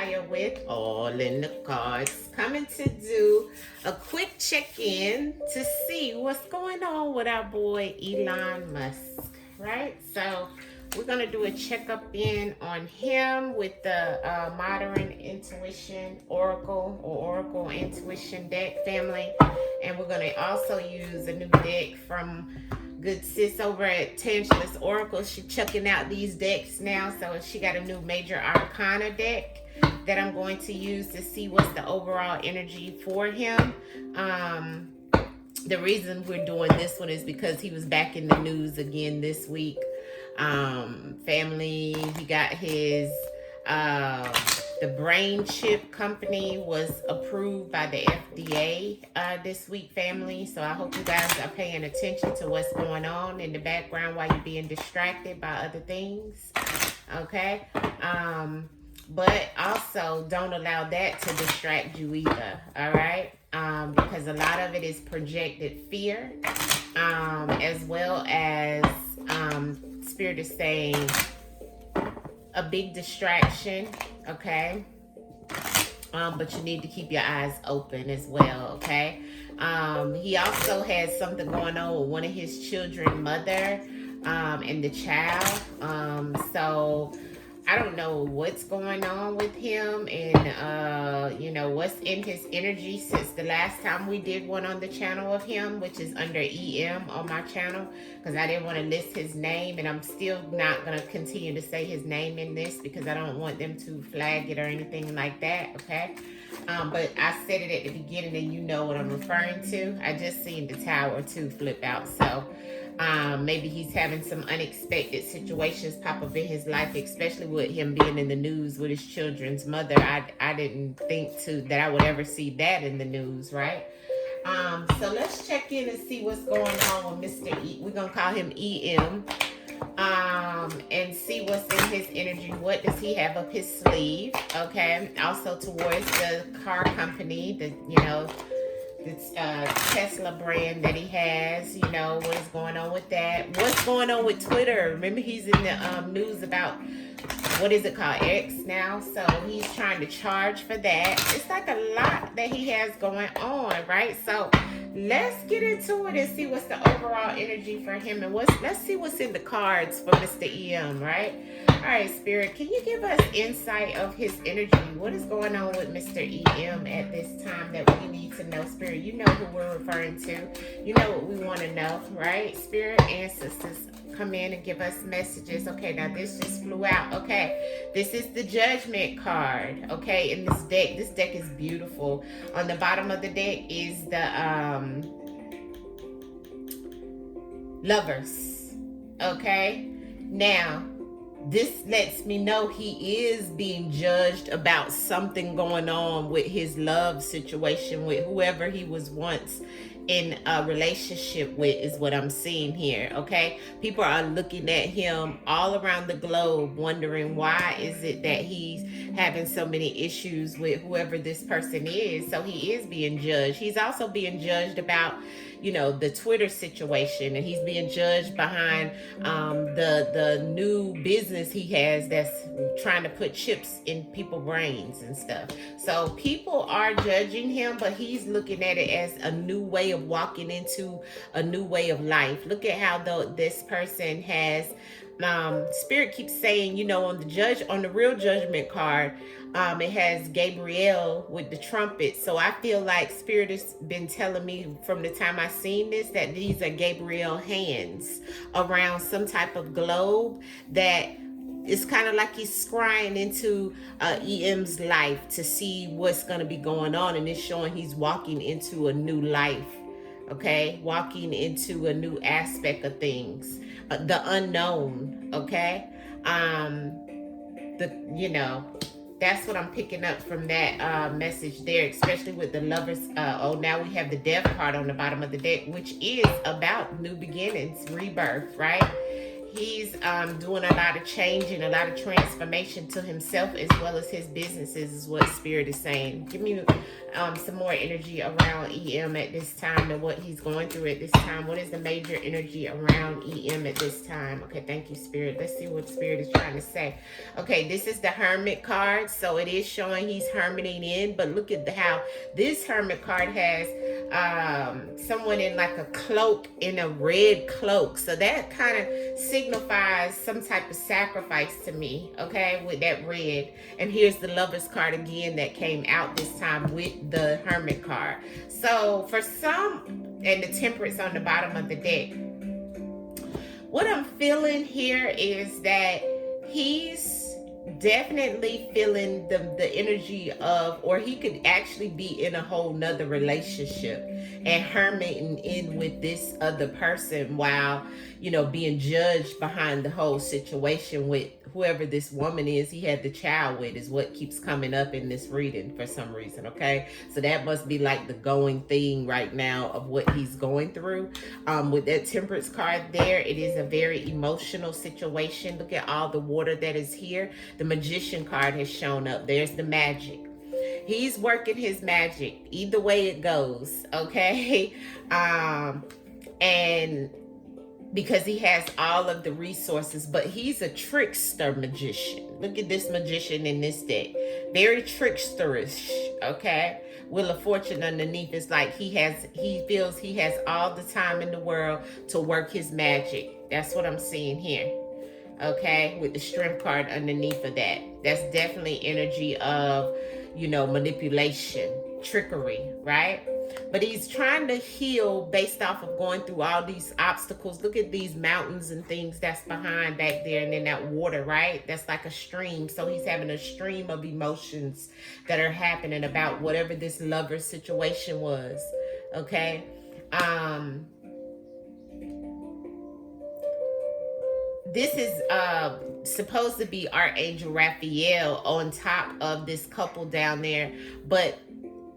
Fire with AllnDaKards, coming to do a quick check-in to see what's going on with our boy Elon Musk, right? So we're going to do a checkup in on him with the Modern Intuition Oracle or Oracle Intuition deck family. And we're going to also use a new deck from good sis over at Tangeless Oracle. She chucking out these decks now. So she got a new Major Arcana deck that I'm going to use to see what's the overall energy for him. The reason we're doing this one is because he was back in the news again this week. Family, he got his the brain chip company was approved by the FDA this week, family. So I hope you guys are paying attention to what's going on in the background while you're being distracted by other things. Okay. But also don't allow that to distract you either. All right. Because a lot of it is projected fear, as well as Spirit is saying a big distraction, okay? But you need to keep your eyes open as well, okay? He also has something going on with one of his children's mother and the child. So I don't know what's going on with him and, you know, what's in his energy since the last time we did one on the channel of him, which is under EM on my channel, because I didn't want to list his name, and I'm still not going to continue to say his name in this because I don't want them to flag it or anything like that, okay? But I said it at the beginning and you know what I'm referring to. I just seen the tower too flip out, so maybe he's having some unexpected situations pop up in his life, especially with him being in the news with his children's mother. I didn't think that I would ever see that in the news, right? So let's check in and see what's going on with Mr. E. We're gonna call him EM, and see what's in his energy. What does he have up his sleeve? Okay. Also towards the car company, the this Tesla brand that he has, you know, what is going on with that? What's going on with Twitter? Remember, he's in the news about, what is it called, X now? So he's trying to charge for that. It's like a lot that he has going on, right? So let's get into it and see what's the overall energy for him, and let's see what's in the cards for Mr. EM, right? All right, Spirit, can you give us insight of his energy? What is going on with Mr. EM at this time that we need to know, Spirit? You know who we're referring to. You know what we want to know, right? Spirit ancestors, come in and give us messages. Okay, now this just flew out. Okay, this is the Judgment card. Okay, in this deck. This deck is beautiful. On the bottom of the deck is the Lovers. Okay, now this lets me know he is being judged about something going on with his love situation with whoever he was once in a relationship with, is what I'm seeing here, okay? People are looking at him all around the globe wondering why is it that he's having so many issues with whoever this person is. So he is being judged. He's also being judged about, you know, the Twitter situation, and he's being judged behind the new business he has that's trying to put chips in people's brains and stuff. So people are judging him, but he's looking at it as a new way of walking into a new way of life. Look at how this person has Spirit keeps saying, you know, on the real Judgment card, it has Gabriel with the trumpet. So I feel like Spirit has been telling me from the time I seen this that these are Gabriel hands around some type of globe that it's kind of like he's scrying into EM's life to see what's going to be going on, and it's showing he's walking into a new life, okay? Walking into a new aspect of things, the unknown, okay? That's what I'm picking up from that message there, especially with the Lovers. Now we have the Death card on the bottom of the deck, which is about new beginnings, rebirth, right? He's doing a lot of change and a lot of transformation to himself as well as his businesses, is what Spirit is saying. Give me some more energy around EM at this time and what he's going through at this time. What is the major energy around EM at this time? Okay, thank you, Spirit. Let's see what Spirit is trying to say. Okay, this is the Hermit card. So it is showing he's hermiting in, but look at how this Hermit card has someone in like a cloak, in a red cloak. So that kind of signifies some type of sacrifice to me, okay, with that red. And here's the Lovers card again that came out this time with the Hermit card. So for some, and the Temperance on the bottom of the deck, what I'm feeling here is that he's definitely feeling the energy of, or he could actually be in a whole nother relationship and hermiting in with this other person while, you know, being judged behind the whole situation with whoever this woman is he had the child with, is what keeps coming up in this reading for some reason. Okay, so that must be like the going thing right now of what he's going through. With that Temperance card there, it is a very emotional situation. Look at all the water that is here. The Magician card has shown up. There's the magic. He's working his magic either way it goes, okay? And because he has all of the resources, but he's a trickster magician. Look at this magician in this deck. Very tricksterish, okay? Wheel of Fortune underneath is like he feels he has all the time in the world to work his magic. That's what I'm seeing here. Okay, with the Strength card underneath of that. That's definitely energy of, you know, manipulation, trickery, right? But he's trying to heal based off of going through all these obstacles. Look at these mountains and things that's behind back there, and then that water, right? That's like a stream. So he's having a stream of emotions that are happening about whatever this lover situation was, okay? This is supposed to be Archangel Raphael on top of this couple down there, but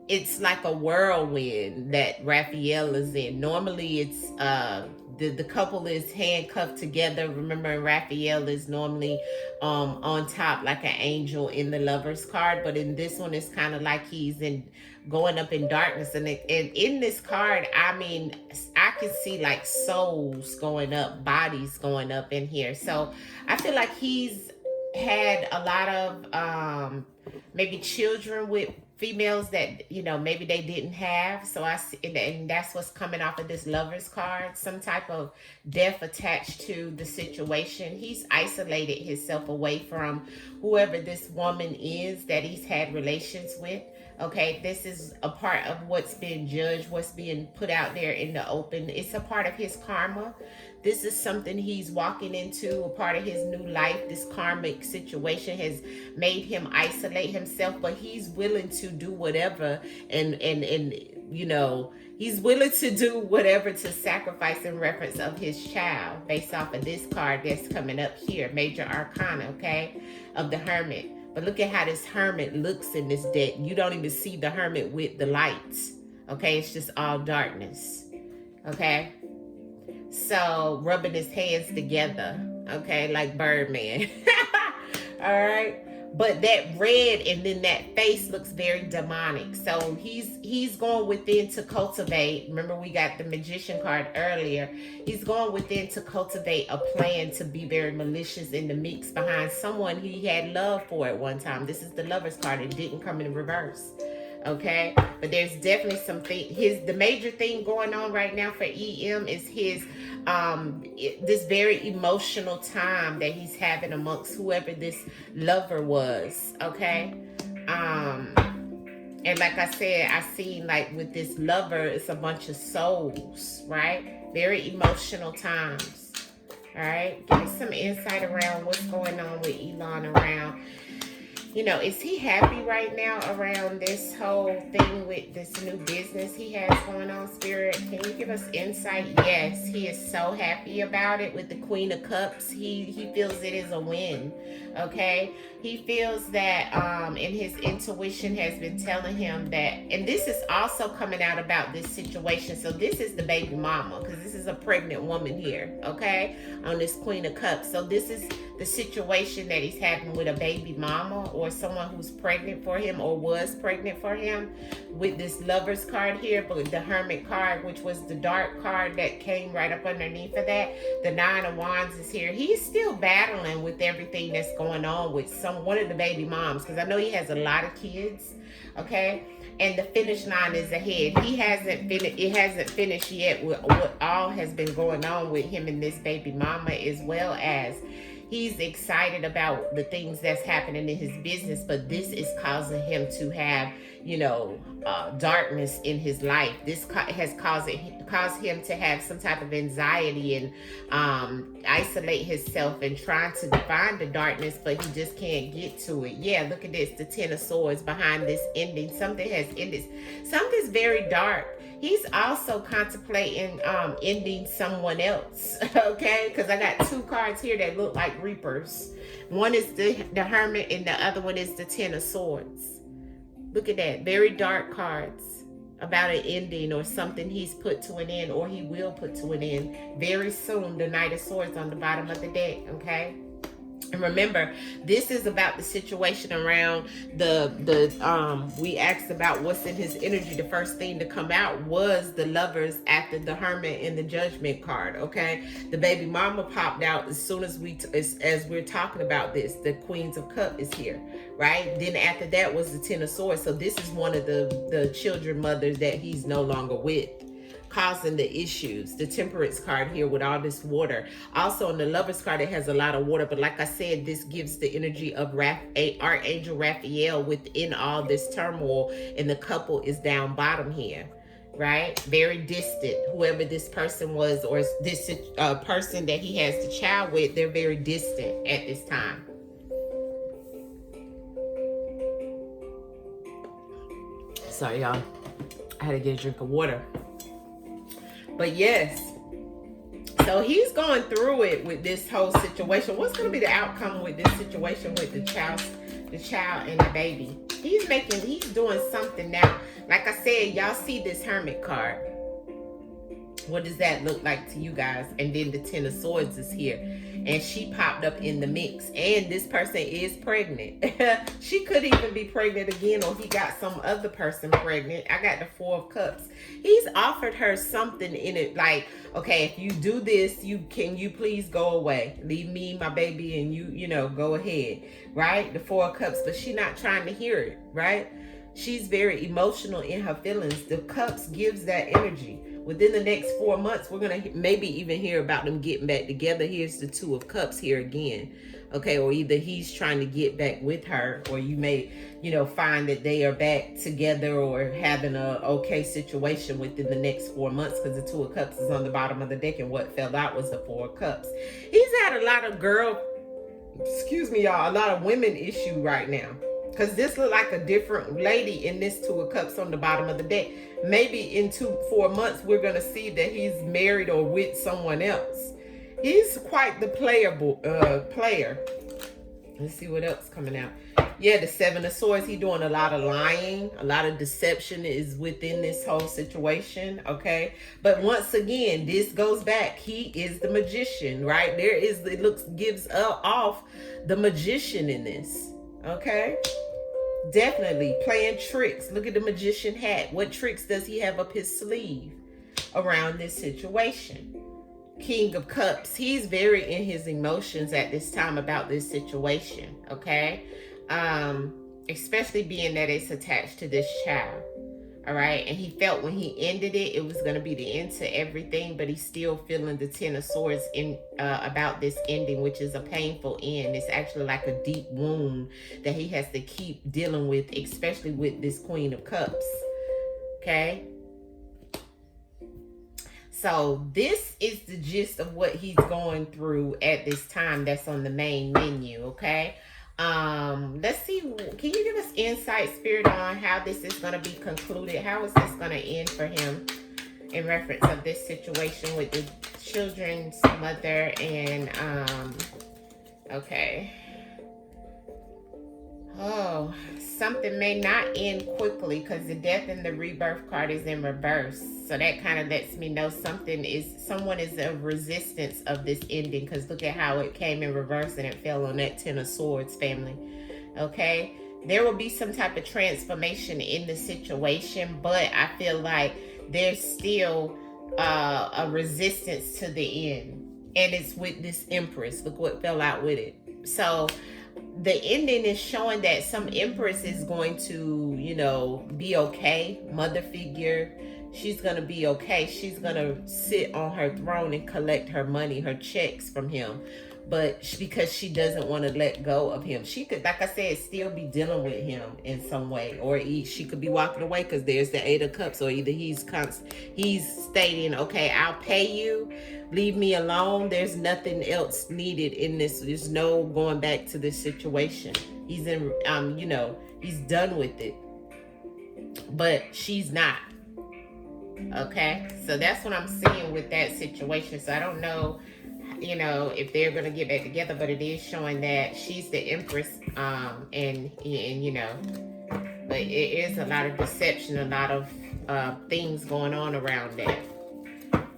it's like a whirlwind that Raphael is in. Normally it's the couple is handcuffed together. Remember, Raphael is normally on top like an angel in the Lovers card, but in this one it's kind of like he's going up in darkness. And in this card, I mean, I can see like souls going up, bodies going up in here. So I feel like he's had a lot of maybe children with females that, you know, maybe they didn't have. So I see, and that's what's coming off of this Lovers card, some type of death attached to the situation. He's isolated himself away from whoever this woman is that he's had relations with. Okay, this is a part of what's being judged, what's being put out there in the open. It's a part of his karma. This is something he's walking into, a part of his new life. This karmic situation has made him isolate himself, but he's willing to do whatever, and you know, he's willing to do whatever to sacrifice in reference of his child based off of this card that's coming up here, Major Arcana, okay, of the Hermit. But look at how this Hermit looks in this deck. You don't even see the Hermit with the lights. Okay, it's just all darkness. Okay, so rubbing his hands together. Okay, like Birdman. All right. But that red and then that face looks very demonic. So he's going within to cultivate. Remember, we got the Magician card earlier. He's going within to cultivate a plan to be very malicious in the mix behind someone he had love for at one time. This is the Lovers card. It didn't come in reverse. Okay, but there's definitely something. The major thing going on right now for EM is his this very emotional time that he's having amongst whoever this lover was. Okay, and like I said, I seen like with this lover, it's a bunch of souls, right? Very emotional times. All right, give me some insight around what's going on with Elon around You know, is he happy right now around this whole thing with this new business he has going on, Spirit? Can you give us insight? Yes, he is so happy about it with the Queen of Cups. He feels it is a win. Okay, he feels that and his intuition has been telling him that, and this is also coming out about this situation. So this is the baby mama, because this is a pregnant woman here, okay, on this Queen of Cups. So this is the situation that he's having with a baby mama or someone who's pregnant for him or was pregnant for him, with this Lovers card here, but the Hermit card, which was the dark card that came right up underneath of that, the Nine of Wands is here. He's still battling with everything that's going on with one of the baby moms, because I know he has a lot of kids, okay, and the finish line is ahead. It hasn't finished yet with what all has been going on with him and this baby mama, as well as he's excited about the things that's happening in his business, but this is causing him to have, darkness in his life. This has caused him to have some type of anxiety and isolate himself and trying to find the darkness, but he just can't get to it. Yeah, look at this, the Ten of Swords behind this ending. Something has ended. Something's very dark. He's also contemplating ending someone else, okay? Because I got two cards here that look like reapers. One is the Hermit and the other one is the Ten of Swords. Look at that. Very dark cards about an ending or something he's put to an end, or he will put to an end very soon. The Knight of Swords on the bottom of the deck, okay? And remember, this is about the situation around we asked about what's in his energy. The first thing to come out was the Lovers after the Hermit and the Judgment card, okay? The baby mama popped out as soon as as we're talking about this. The Queens of Cups is here, right? Then after that was the Ten of Swords. So this is one of the children mothers that he's no longer with, causing the issues. The Temperance card here with all this water. Also on the Lovers card, it has a lot of water, but like I said, this gives the energy of Archangel Raphael within all this turmoil, and the couple is down bottom here, right? Very distant. Whoever this person was, or this person that he has the child with, they're very distant at this time. Sorry, y'all. I had to get a drink of water. But yes, so he's going through it with this whole situation. What's going to be the outcome with this situation with the child and the baby? He's doing something now. Like I said, y'all see this Hermit card. What does that look like to you guys? And then the Ten of Swords is here. And she popped up in the mix. And this person is pregnant. She could even be pregnant again, or he got some other person pregnant. I got the Four of Cups. He's offered her something in it, like, okay, if you do this, can you please go away? Leave me, my baby, and you go ahead, right? The Four of Cups, but she's not trying to hear it, right? She's very emotional in her feelings. The Cups gives that energy. Within the next 4 months, we're going to maybe even hear about them getting back together. Here's the Two of Cups here again. Okay, or either he's trying to get back with her, or you may, find that they are back together or having a okay situation within the next 4 months, because the Two of Cups is on the bottom of the deck, and what fell out was the Four of Cups. He's had a lot of a lot of women issue right now. Because this look like a different lady in this Two of Cups on the bottom of the deck. Maybe in 4 months, we're going to see that he's married or with someone else. He's quite the player. Let's see what else coming out. Yeah, the Seven of Swords. He's doing a lot of lying. A lot of deception is within this whole situation, okay? But once again, this goes back. He is the magician, right? Gives off the magician in this, okay? Definitely playing tricks. Look at the magician hat. What tricks does he have up his sleeve around this situation? King of Cups. He's very in his emotions at this time about this situation, okay? Especially being that it's attached to this child. All right, and he felt when he ended it, it was going to be the end to everything, but he's still feeling the Ten of Swords about this ending, which is a painful end. It's actually like a deep wound that he has to keep dealing with, especially with this Queen of Cups. Okay, so this is the gist of what he's going through at this time. That's on the main menu. Okay. Let's see. Can you give us insight, Spirit, on how this is going to be concluded? How is this going to end for him in reference of this situation with the children's mother and, okay. Oh, something may not end quickly because the death and the rebirth card is in reverse. So that kind of lets me know someone is a resistance of this ending, because look at how it came in reverse and it fell on that Ten of Swords, family. Okay? There will be some type of transformation in the situation, but I feel like there's still a resistance to the end. And it's with this Empress. Look what fell out with it. So the ending is showing that some Empress is going to, be okay. Mother figure. She's going to be okay. She's going to sit on her throne and collect her money, her checks from him. But because she doesn't want to let go of him. She could, like I said, still be dealing with him in some way. Or she could be walking away because there's the Eight of Cups. Or either he's stating, okay, I'll pay you. Leave me alone. There's nothing else needed in this. There's no going back to this situation. He's in, he's done with it. But she's not. Okay? So that's what I'm seeing with that situation. So I don't know, if they're going to get back together, but it is showing that she's the Empress, but it is a lot of deception, a lot of things going on around that.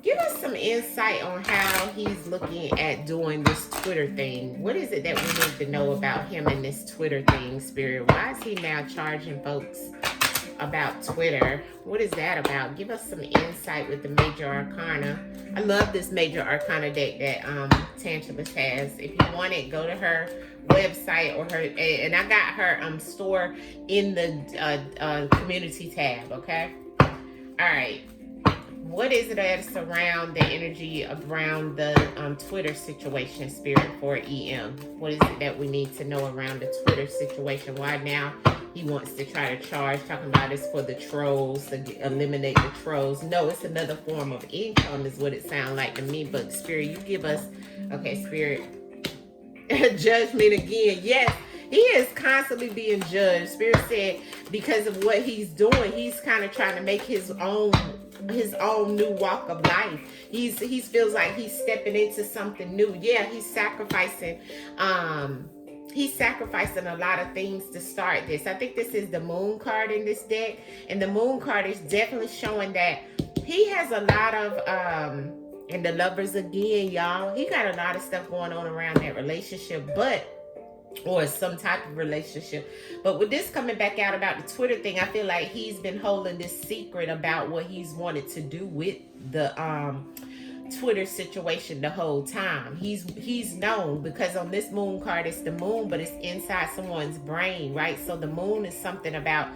Give us some insight on how he's looking at doing this Twitter thing. What is it that we need to know about him and this Twitter thing, Spirit? Why is he now charging folks about Twitter? What is that about? Give us some insight with the Major Arcana. I love this Major Arcana deck that Tantalus has. If you want it, go to her website or her, and I got her store in the community tab, okay? All right. What is it that's around the energy around the Twitter situation, Spirit, for EM? What is it that we need to know around the Twitter situation? Why now he wants to try to charge, talking about it's for the trolls, to eliminate the trolls? No, it's another form of income is what it sounds like to me. But Spirit, you give us, okay, Spirit, judgment again. Yes, he is constantly being judged. Spirit said because of what he's doing, he's kind of trying to make his own new walk of life. He feels like he's stepping into something new. Yeah, he's sacrificing a lot of things to start this. I think this is the Moon card in this deck, and the Moon card is definitely showing that he has a lot of and the Lovers again, y'all. He got a lot of stuff going on around that relationship, or some type of relationship. But with this coming back out about the Twitter thing, I feel like he's been holding this secret about what he's wanted to do with the Twitter situation the whole time. He's known, because on this Moon card it's the moon, but it's inside someone's brain, right? So the moon is something about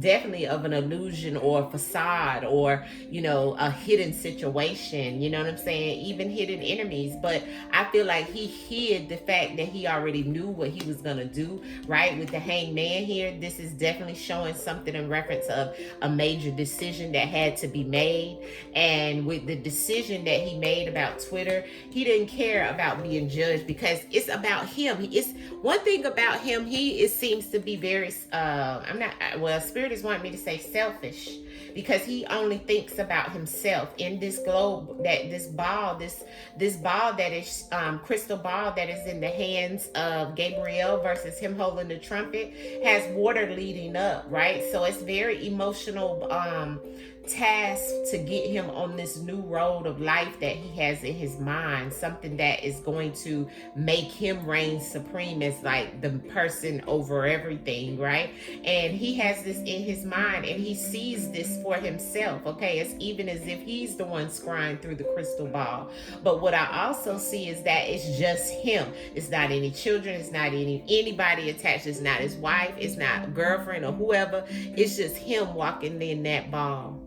definitely of an illusion or a facade, or a hidden situation, you know what I'm saying? Even hidden enemies. But I feel like he hid the fact that he already knew what he was gonna do, right? With the Hanged Man here, this is definitely showing something in reference of a major decision that had to be made. And with the decision that he made about Twitter, he didn't care about being judged, because it's about him. It's one thing about him, he seems to be very Spirit is wanting me to say selfish, because he only thinks about himself in this globe, that this ball that is crystal ball that is in the hands of Gabriel versus him holding the trumpet has water leading up, right? So it's very emotional task to get him on this new road of life that he has in his mind, something that is going to make him reign supreme as like the person over everything, right? And he has this in his mind, and he sees this for himself, okay? It's even as if he's the one scrying through the crystal ball. But what I also see is that it's just him. It's not any children, it's not anybody attached, it's not his wife, it's not girlfriend or whoever. It's just him walking in that ball,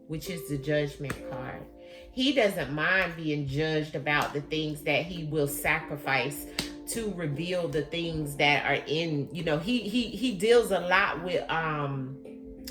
which is the Judgment card. He doesn't mind being judged about the things that he will sacrifice to reveal the things that are in, he deals a lot with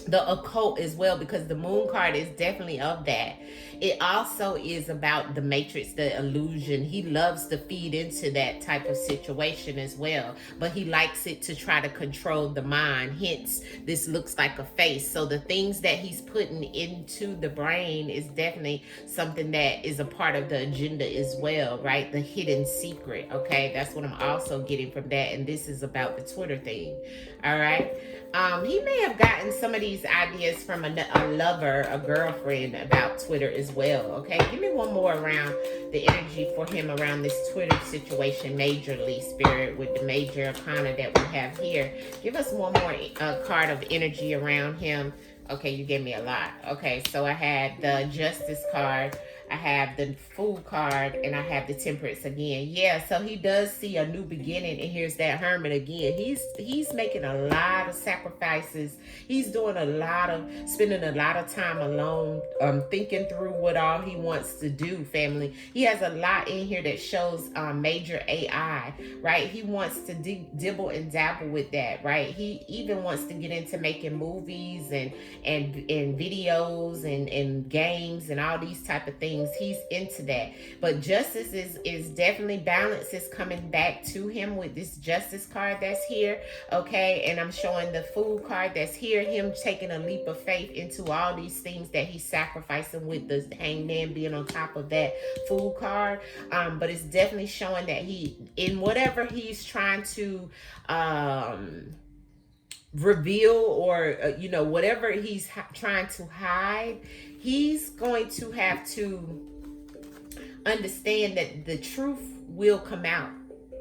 the occult as well, because the moon card is definitely of that. It also is about the matrix, the illusion. He loves to feed into that type of situation as well, but he likes it to try to control the mind. Hence, this looks like a face. So the things that he's putting into the brain is definitely something that is a part of the agenda as well, right? The hidden secret. Okay, that's what I'm also getting from that. And this is about the Twitter thing. All right. He may have gotten some of these ideas from a lover, a girlfriend, about Twitter as well. Okay, give me one more around the energy for him around this Twitter situation, majorly, Spirit, with the major arcana that we have here. Give us one more card of energy around him. Okay, you gave me a lot. Okay, so I had the Justice card, I have the Fool card, and I have the Temperance again. Yeah, so he does see a new beginning, and here's that Hermit again. He's making a lot of sacrifices. He's doing spending a lot of time alone, thinking through what all he wants to do, family. He has a lot in here that shows major AI, right? He wants to dibble and dabble with that, right? He even wants to get into making movies and videos and games and all these type of things. He's into that. But justice is definitely, balance is coming back to him with this Justice card that's here. Okay, and I'm showing the Fool card that's here, him taking a leap of faith into all these things that he's sacrificing, with the Hangman being on top of that Fool card. But it's definitely showing that he, in whatever he's trying to reveal, or whatever he's trying to hide, he's going to have to understand that the truth will come out.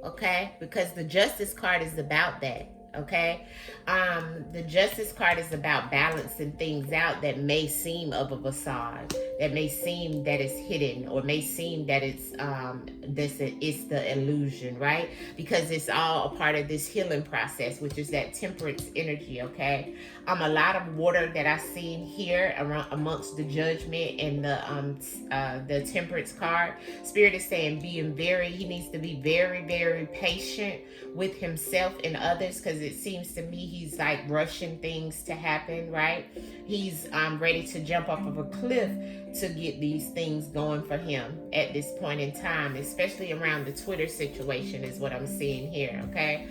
Okay, because the Justice card is about that. Okay, the Justice card is about balancing things out that may seem of a facade, that may seem that it's hidden, or may seem that it's it's the illusion, right? Because it's all a part of this healing process, which is that Temperance energy. Okay, a lot of water that I've seen here around amongst the Judgment and the Temperance card. Spirit is saying he needs to be very, very patient with himself and others, because it seems to me he's like rushing things to happen, right? He's ready to jump off of a cliff to get these things going for him at this point in time, especially around the Twitter situation is what I'm seeing here. Okay,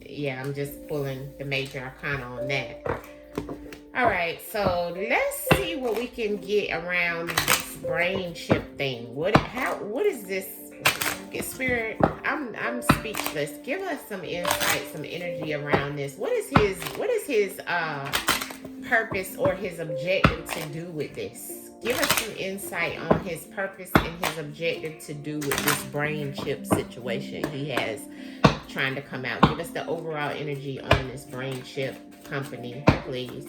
yeah, I'm just pulling the major arcana on that. All right, so let's see what we can get around this brain chip thing. What is this? Spirit, I'm speechless. Give us some insight, some energy around this. What is his purpose or his objective to do with this? Give us some insight on his purpose and his objective to do with this brain chip situation he has trying to come out. Give us the overall energy on this brain chip company, please.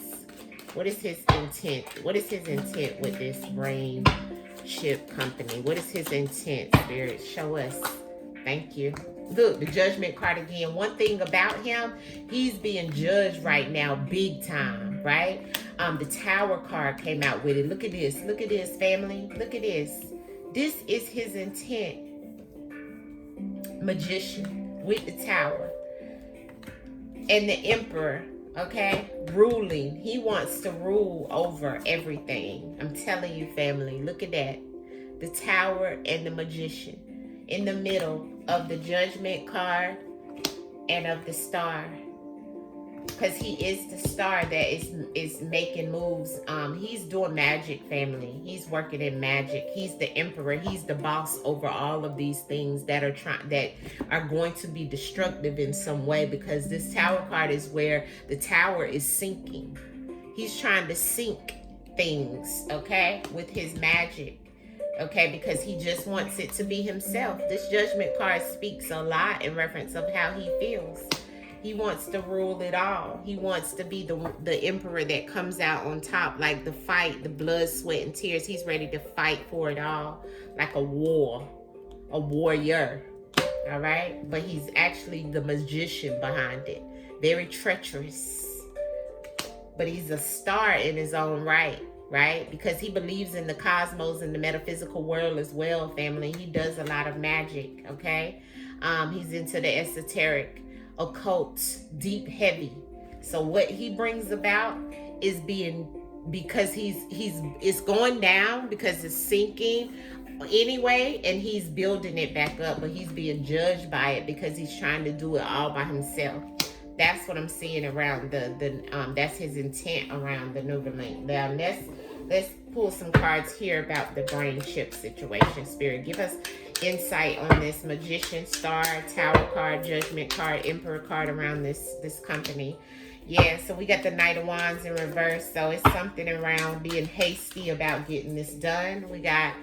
What is his intent? What is his intent with this brain chip company? What is his intent, Spirit? Show us. Thank you. Look, the Judgment card again. One thing about him, he's being judged right now, big time, right? The Tower card came out with it. Look at this. Look at this, family. Look at this. This is his intent. Magician with the Tower. And the Emperor, okay? Ruling. He wants to rule over everything. I'm telling you, family. Look at that. The Tower and the Magician. In the middle of the Judgment card and of the Star. Because he is the star that is making moves. He's doing magic, family. He's working in magic. He's the emperor. He's the boss over all of these things that are going to be destructive in some way. Because this Tower card is where the tower is sinking. He's trying to sink things, okay, with his magic. Okay, because he just wants it to be himself. This Judgment card speaks a lot in reference of how he feels. He wants to rule it all. He wants to be the emperor that comes out on top, like the fight, the blood, sweat, and tears. He's ready to fight for it all, like a warrior. All right? But he's actually the magician behind it. Very treacherous. But he's a star in his own right? Because he believes in the cosmos and the metaphysical world as well, family. He does a lot of magic, okay? He's into the esoteric, occult, deep, heavy, So what he brings about is because it's going down because it's sinking anyway, and he's building it back up, but he's being judged by it because he's trying to do it all by himself. That's what I'm seeing around that's his intent around the Neuralink. Now let's pull some cards here about the brain chip situation. Spirit, give us insight on this Magician, Star, Tower card, Judgment card, Emperor card around this company. Yeah, so we got the Knight of Wands in reverse. So it's something around being hasty about getting this done. We got,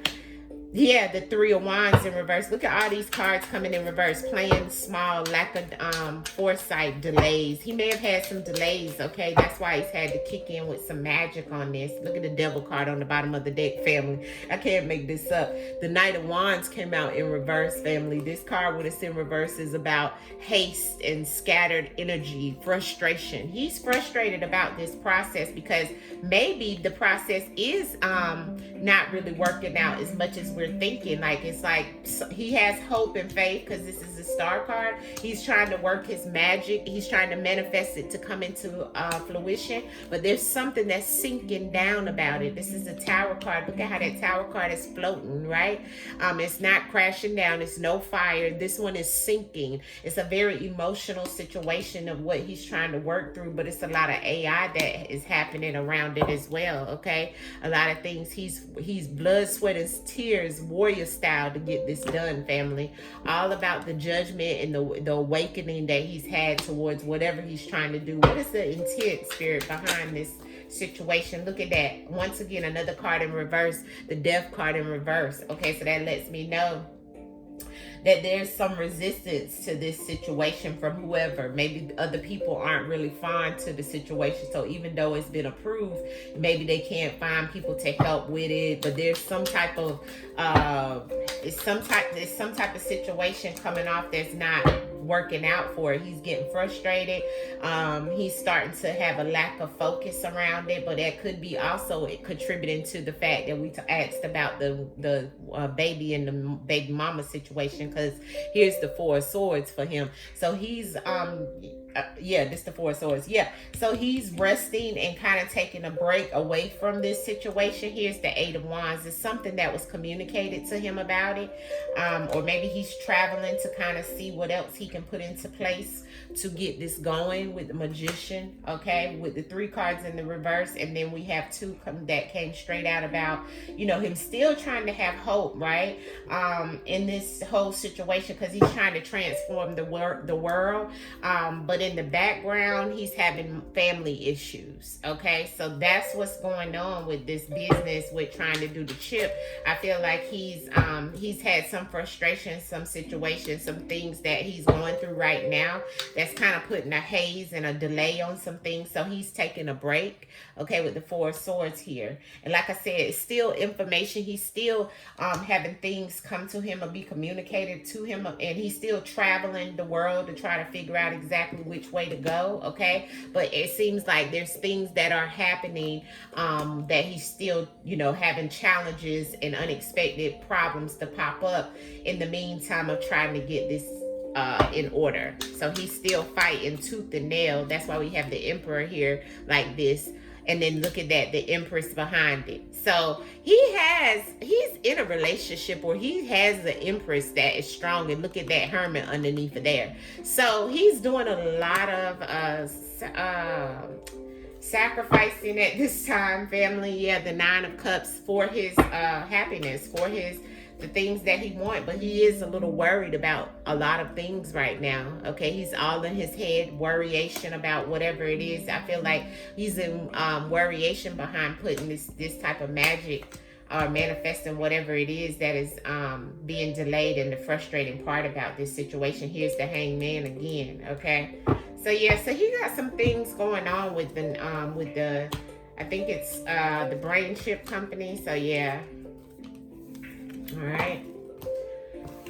yeah, the Three of Wands in reverse. Look at all these cards coming in reverse. Playing small, lack of foresight, delays. He may have had some delays, okay? That's why he's had to kick in with some magic on this. Look at the Devil card on the bottom of the deck, family. I can't make this up. The Knight of Wands came out in reverse, family. This card, when it's in reverse, is about haste and scattered energy, frustration. He's frustrated about this process because maybe the process is not really working out as much as we're thinking. Like, it's like he has hope and faith because this is a Star card. He's trying to work his magic. He's trying to manifest it to come into fruition, but there's something that's sinking down about it. This is a Tower card. Look at how that Tower card is floating, right? It's not crashing down. It's no fire. This one is sinking. It's a very emotional situation of what he's trying to work through, but it's a lot of AI that is happening around it as well, okay? A lot of things. He's blood, sweat, and tears, warrior style, to get this done, family. All about the judgment and the awakening that he's had towards whatever he's trying to do. What is the intent, Spirit, behind this situation? Look at that. Once again, another card in reverse, the Death card in reverse. Okay, so that lets me know that there's some resistance to this situation from whoever. Maybe other people aren't really fond to the situation. So even though it's been approved, maybe they can't find people to help with it. But there's some type of it's some type of situation coming off that's not working out for it. He's getting frustrated. He's starting to have a lack of focus around it, but that could be also contributing to the fact that we asked about the baby and the baby mama situation, because here's the Four of Swords for him. So he's yeah, this the Four of Swords. Yeah, so he's resting and kind of taking a break away from this situation. Here's the Eight of Wands. It's something that was communicated to him about it, or maybe he's traveling to kind of see what else he can put into place to get this going with the Magician, okay, with the three cards in the reverse. And then we have two that came straight out about, you know, him still trying to have hope, right, in this whole situation, because he's trying to transform the world, but in the background he's having family issues, okay? So that's what's going on with this business with trying to do the chip. I feel like he's had some frustration, some situations, some things that he's going through right now that's kind of putting a haze and a delay on some things. So he's taking a break, okay, with the Four of Swords here. And like I said, it's still information. He's still having things come to him or be communicated to him, and he's still traveling the world to try to figure out exactly which way to go, okay? But it seems like there's things that are happening that he's still, you know, having challenges and unexpected problems to pop up in the meantime of trying to get this in order. So he's still fighting tooth and nail. That's why we have the Emperor here like this. And then look at that, the Empress behind it. So he's in a relationship where he has the Empress that is strong. And look at that Hermit underneath of there. So he's doing a lot of sacrificing at this time, family. Yeah, the Nine of Cups for his happiness, for the things that he wants, but he is a little worried about a lot of things right now, okay? He's all in his head, worryation about whatever it is. I feel like he's in worryation behind putting this type of magic or manifesting whatever it is that is being delayed. And the frustrating part about this situation, here's the Hangman again, okay? So yeah, so he got some things going on with the I think it's the brain chip company. So yeah. All right,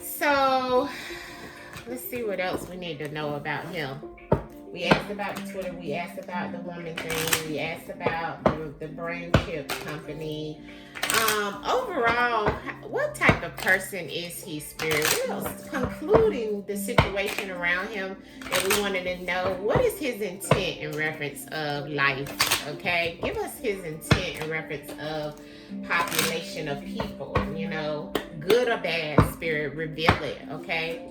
so let's see what else we need to know about him. We asked about the Twitter. We asked about the woman thing. We asked about the brain chip company. Overall, what type of person is he, Spirit? We're concluding the situation around him that we wanted to know. What is his intent in reference of life? Okay, give us his intent in reference of population of people. Good or bad, Spirit, reveal it. Okay,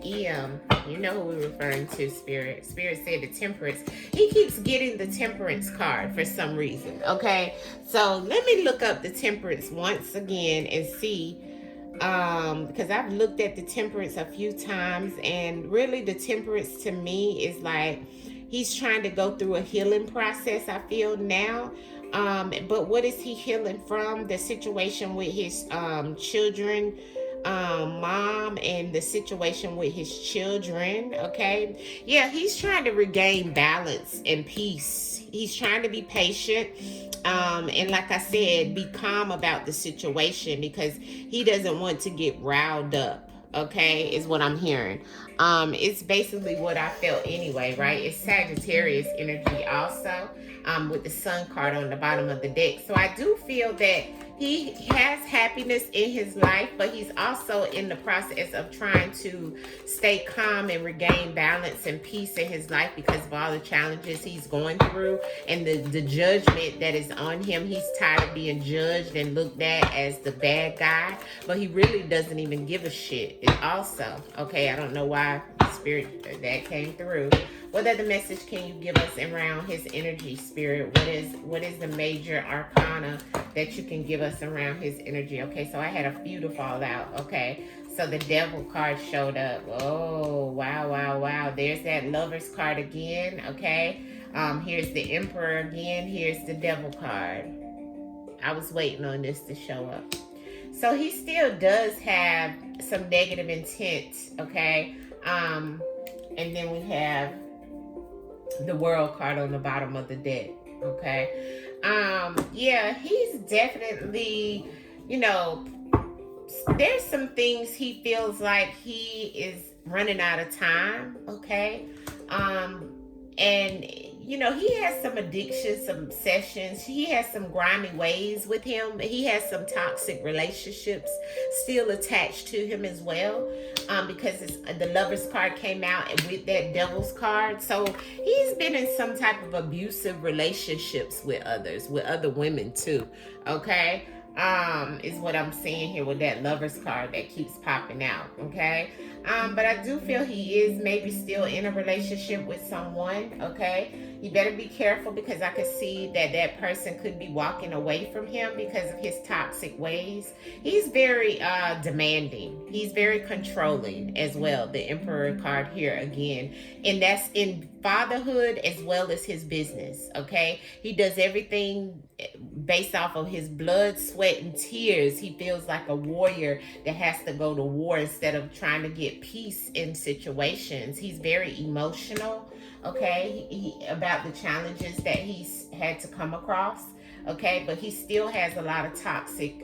you know who we're referring to, Spirit. Spirit said the temperance. He keeps getting the temperance card for some reason. Okay, so let me look up the temperance once again and see, because I've looked at the temperance a few times, and really the temperance to me is like he's trying to go through a healing process, I feel now. But what is he healing from? The situation with his children, mom, and the situation with his children. Okay, yeah, he's trying to regain balance and peace. He's trying to be patient, and like I said, be calm about the situation because he doesn't want to get riled up. Okay, is what I'm hearing. It's basically what I felt anyway, right? It's Sagittarius energy also, with the sun card on the bottom of the deck. So I do feel that he has happiness in his life, but he's also in the process of trying to stay calm and regain balance and peace in his life because of all the challenges he's going through and the judgment that is on him. He's tired of being judged and looked at as the bad guy, but he really doesn't even give a shit. It also, okay, I don't know why Spirit that came through. What other message can you give us around his energy, Spirit? What is the major arcana that you can give us around his energy? Okay, so I had a few to fall out. Okay, so the devil card showed up. Oh, wow, wow, wow. There's that lover's card again. Okay, here's the emperor again. Here's the devil card. I was waiting on this to show up. So he still does have some negative intent. Okay, and then we have the world card on the bottom of the deck. Okay, yeah, he's definitely, there's some things he feels like he is running out of time. Okay, and he has some addictions, some obsessions. He has some grimy ways with him. He has some toxic relationships still attached to him as well, because the lover's card came out with that devil's card. So he's been in some type of abusive relationships with other women too. Okay, is what I'm seeing here with that lover's card that keeps popping out. Okay, but I do feel he is maybe still in a relationship with someone. Okay, you better be careful because I could see that person could be walking away from him because of his toxic ways. He's very demanding. He's very controlling as well. The Emperor card here again, and that's in fatherhood as well as his business. Okay, he does everything based off of his blood, sweat, and tears. He feels like a warrior that has to go to war instead of trying to get peace in situations. He's very emotional, okay, about the challenges that he's had to come across, okay, but he still has a lot of toxic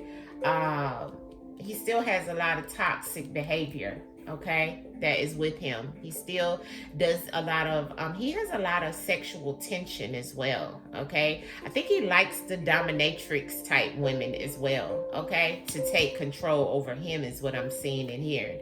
behavior, okay, that is with him. He still does a lot of he has a lot of sexual tension as well. Okay, I think he likes the dominatrix type women as well, okay, to take control over him is what I'm seeing and hearing.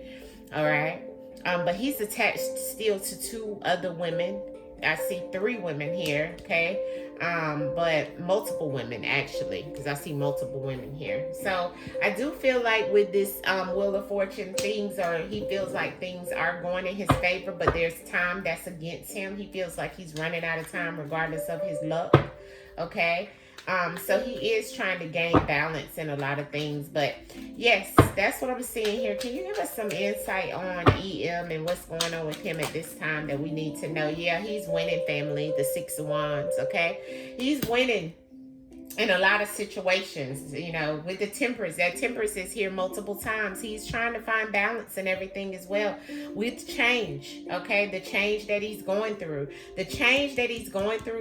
All right, but he's attached still to 2 other women. I see 3 women here, okay, but multiple women actually, because I see multiple women here. So I do feel like with this Wheel of Fortune, he feels like things are going in his favor, but there's time that's against him. He feels like he's running out of time regardless of his luck, okay. So he is trying to gain balance in a lot of things, but yes, that's what I'm seeing here. Can you give us some insight on EM and what's going on with him at this time that we need to know? Yeah, he's winning, family. The 6 of Wands, okay? He's winning. in a lot of situations, with the temperance, that temperance is here multiple times. He's trying to find balance and everything as well with change. Okay, the change that he's going through,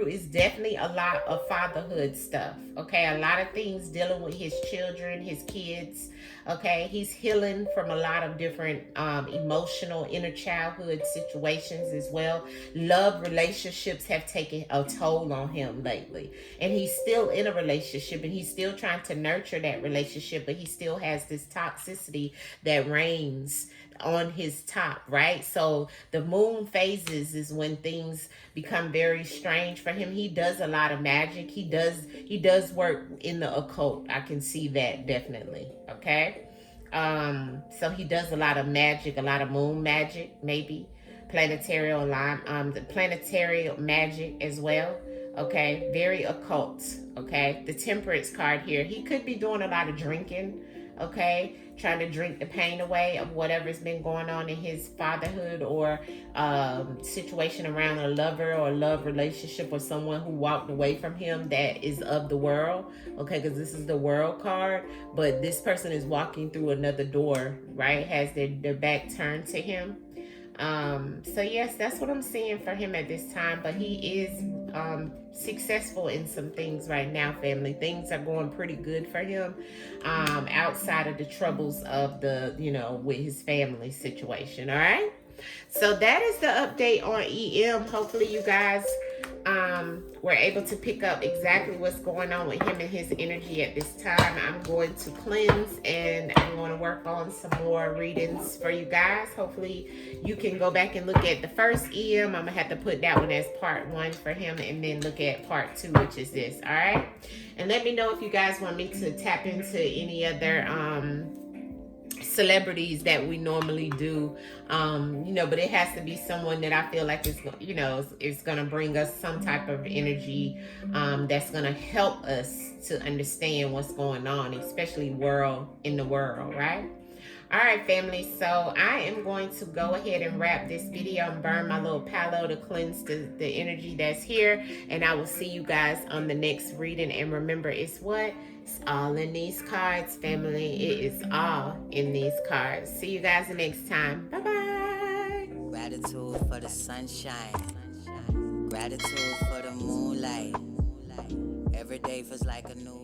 is definitely a lot of fatherhood stuff. Okay, a lot of things dealing with his children, his kids. Okay, he's healing from a lot of different emotional inner childhood situations as well. Love relationships have taken a toll on him lately, and he's still in a relationship, and he's still trying to nurture that relationship, but he still has this toxicity that reigns on his top, right? So the moon phases is when things become very strange for him. He does a lot of magic. He does work in the occult. I can see that definitely. Okay. So he does a lot of magic, a lot of moon magic, maybe planetary line, the planetary magic as well. Okay, very occult. Okay, the temperance card here. He could be doing a lot of drinking. Okay, trying to drink the pain away of whatever's been going on in his fatherhood, or situation around a lover or a love relationship, or someone who walked away from him that is of the world. Okay, because this is the world card, but this person is walking through another door, right? Has their back turned to him. So yes, that's what I'm seeing for him at this time. But he is successful in some things right now, family. Things are going pretty good for him, outside of the troubles of with his family situation. All right. So that is the update on EM. Hopefully you guys were able to pick up exactly what's going on with him and his energy at this time. I'm going to cleanse, and I'm going to work on some more readings for you guys. Hopefully you can go back and look at the first EM. I'm going to have to put that one as part 1 for him, and then look at part 2, which is this. All right. And let me know if you guys want me to tap into any other celebrities that we normally do, but it has to be someone that I feel like is going to bring us some type of energy, that's going to help us to understand what's going on, especially in the world, right? All right, family. So I am going to go ahead and wrap this video and burn my little palo to cleanse the energy that's here. And I will see you guys on the next reading. And remember, it's all in these cards, family. It is all in these cards. See you guys the next time. Bye-bye. Gratitude for the sunshine. Gratitude for the moonlight. Every day feels like a new